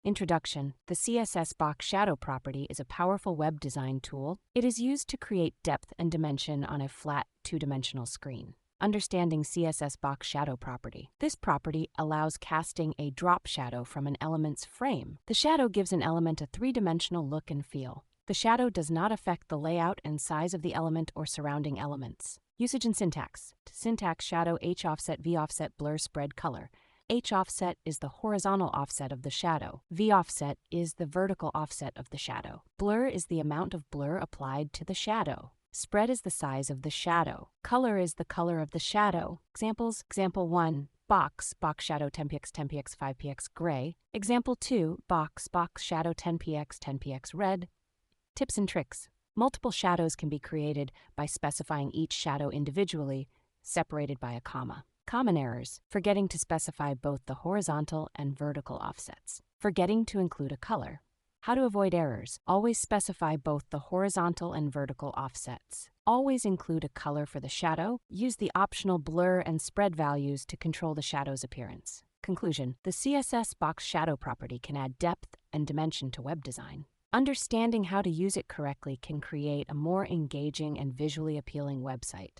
Introduction. The CSS Box Shadow property is a powerful web design tool. It is used to create depth and dimension on a flat, two-dimensional screen. Understanding CSS Box Shadow property. This property allows casting a drop shadow from an element's frame. The shadow gives an element a three-dimensional look and feel. The shadow does not affect the layout and size of the element or surrounding elements. Usage and syntax. Syntax: shadow, H offset, V offset, blur, spread, color. H offset is the horizontal offset of the shadow. V offset is the vertical offset of the shadow. Blur is the amount of blur applied to the shadow. Spread is the size of the shadow. Color is the color of the shadow. Examples: Example 1, box shadow 10px 10px 5px gray. Example 2, box shadow 10px 10px red. Tips and tricks. Multiple shadows can be created by specifying each shadow individually, separated by a comma. Common errors: forgetting to specify both the horizontal and vertical offsets. Forgetting to include a color. How to avoid errors: always specify both the horizontal and vertical offsets. Always include a color for the shadow. Use the optional blur and spread values to control the shadow's appearance. Conclusion: the CSS Box Shadow property can add depth and dimension to web design. Understanding how to use it correctly can create a more engaging and visually appealing website.